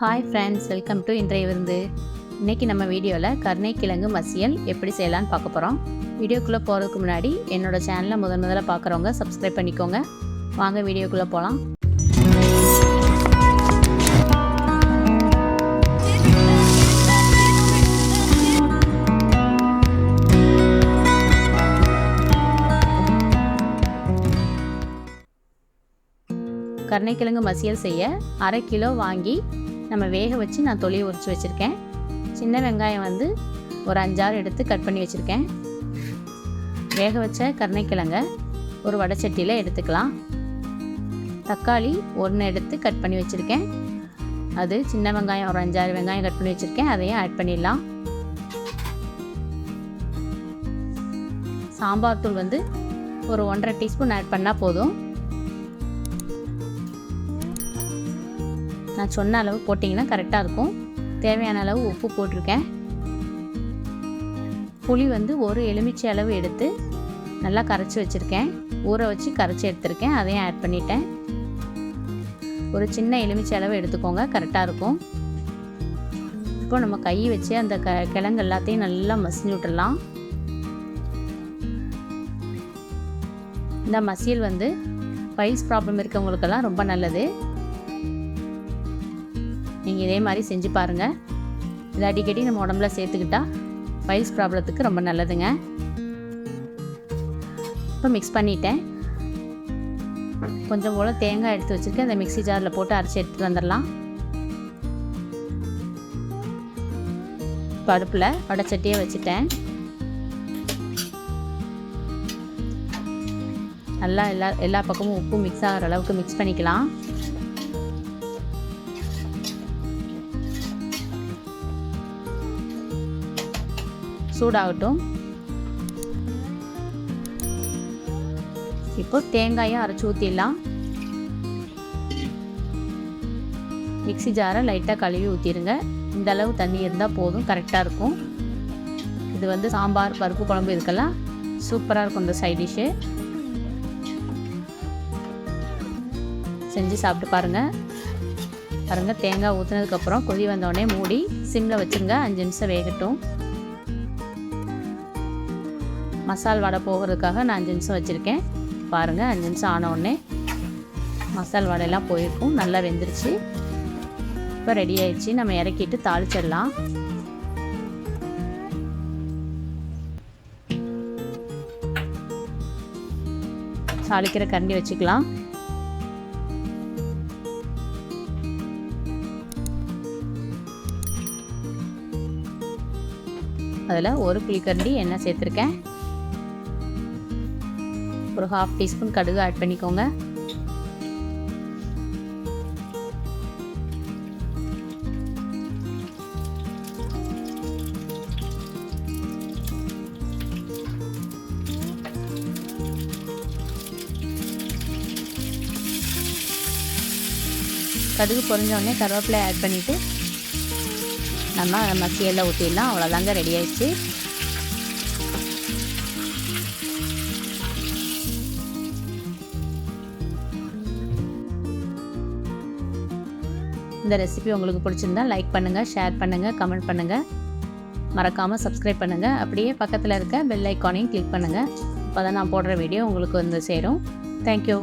Hi friends, welcome to இன்றைய விருந்து. இன்றைக்கி நம்ம வீடியோவில் கருணை கிழங்கு மசியல் எப்படி செய்யலான்னு பார்க்க போகிறோம். வீடியோக்குள்ளே போகிறதுக்கு முன்னாடி என்னோடய சேனலை முதல்ல பார்க்குறவங்க சப்ஸ்கிரைப் பண்ணிக்கோங்க. வாங்க வீடியோக்குள்ளே போகலாம். கருணைக்கிழங்கு மசியல் செய்ய 1/2 கிலோ வாங்கி நம்ம வேக வச்சு நான் தொலியை உரித்து வச்சுருக்கேன். சின்ன வெங்காயம் ஒரு 5-6 எடுத்து கட் பண்ணி வச்சுருக்கேன். வேக வச்ச கருணைக்கிழங்கை ஒரு வடைச்சட்டியில் எடுத்துக்கலாம். தக்காளி 1 எடுத்து கட் பண்ணி வச்சுருக்கேன். அது சின்ன வெங்காயம் ஒரு 5-6 வெங்காயம் கட் பண்ணி வச்சுருக்கேன். அதையும் ஆட் பண்ணிடலாம். சாம்பார் தூள் ஒரு 1.5 டீஸ்பூன் ஆட் பண்ணால் போதும். நான் சொன்ன அளவு போட்டிங்கன்னா கரெக்டாக இருக்கும். தேவையான அளவு உப்பு போட்டிருக்கேன். புளி ஒரு எலுமிச்சை அளவு எடுத்து நல்லா கரைச்சி வச்சுருக்கேன். ஊற வச்சு கரைச்சி எடுத்துருக்கேன். அதையும் ஆட் பண்ணிட்டேன். ஒரு சின்ன எலுமிச்சை அளவு எடுத்துக்கோங்க, கரெக்டாக இருக்கும். இப்போ நம்ம கை வச்சு அந்த கிழங்கு எல்லாத்தையும் நல்லா மசிஞ்சு விட்டுடலாம். இந்த மசியல் பைல்ஸ் ப்ராப்ளம் இருக்கவங்களுக்கெல்லாம் ரொம்ப நல்லது. நீங்கள் இதே மாதிரி செஞ்சு பாருங்கள். இதை அடிக்கடி நம்ம உடம்புல சேர்த்துக்கிட்டா பைல்ஸ் ப்ராப்ளத்துக்கு ரொம்ப நல்லதுங்க. இப்போ மிக்ஸ் பண்ணிட்டேன். கொஞ்சம் போல் தேங்காய் எடுத்து வச்சுருக்கேன். அந்த மிக்ஸி ஜாரில் போட்டு அரைச்சி எடுத்துகிட்டு வந்துடலாம். இப்போ அடுப்பில் வடைச்சட்டியை வச்சுட்டேன். நல்லா எல்லா பக்கமும் உப்பு மிக்ஸ் ஆகிற அளவுக்கு மிக்ஸ் பண்ணிக்கலாம். சூடாகட்டும். இப்போ தேங்காயை அரைச்சி ஊற்றிடலாம். மிக்ஸி ஜாரை லைட்டாக கழுவி ஊற்றிடுங்க. இந்த அளவு தண்ணி இருந்தால் போதும், கரெக்டாக இருக்கும். இது சாம்பார், பருப்பு குழம்பு இதுக்கெல்லாம் சூப்பராக இருக்கும். இந்த சைட் டிஷ்ஷு செஞ்சு சாப்பிட்டு பாருங்கள். தேங்காய் ஊற்றினதுக்கப்புறம் கொதி வந்தோடனே மூடி சிம்மில் வச்சுருங்க. 5 நிமிஷம் வேகட்டும். மசால் வடை போகிறதுக்காக நான் 5 நிமிஷம் வச்சுருக்கேன். பாருங்கள், 5 நிமிஷம் ஆனவுடனே மசால் வடையெல்லாம் போயிருக்கும். நல்லா வெந்துருச்சு. இப்போ ரெடி ஆயிடுச்சு. நம்ம இறக்கிட்டு தாளிச்சிடலாம். தாளிக்கிற கரண்டி வச்சுக்கலாம். அதில் 1 புளிக்கரண்டி எண்ணெய் சேர்த்துருக்கேன். ஒரு 1/2 டீஸ்பூன் கடுகு ஆட் பண்ணிக்கோங்க. கடுகு பொரிஞ்சோடனே கருவேப்பிலை ஆட் பண்ணிவிட்டு நம்ம மசியலில் ஊற்றிடலாம். அவ்வளோதாங்க, ரெடி ஆயிடுச்சு. இந்த ரெசிபி உங்களுக்கு பிடிச்சிருந்தா லைக் பண்ணுங்கள், ஷேர் பண்ணுங்கள், கமெண்ட் பண்ணுங்கள். மறக்காமல் சப்ஸ்கிரைப் பண்ணுங்கள். அப்படியே பக்கத்தில் இருக்க பெல் ஐக்கானையும் கிளிக் பண்ணுங்கள். அப்போ தான் நான் போடுற வீடியோ உங்களுக்கு சேரும். தேங்க்யூ.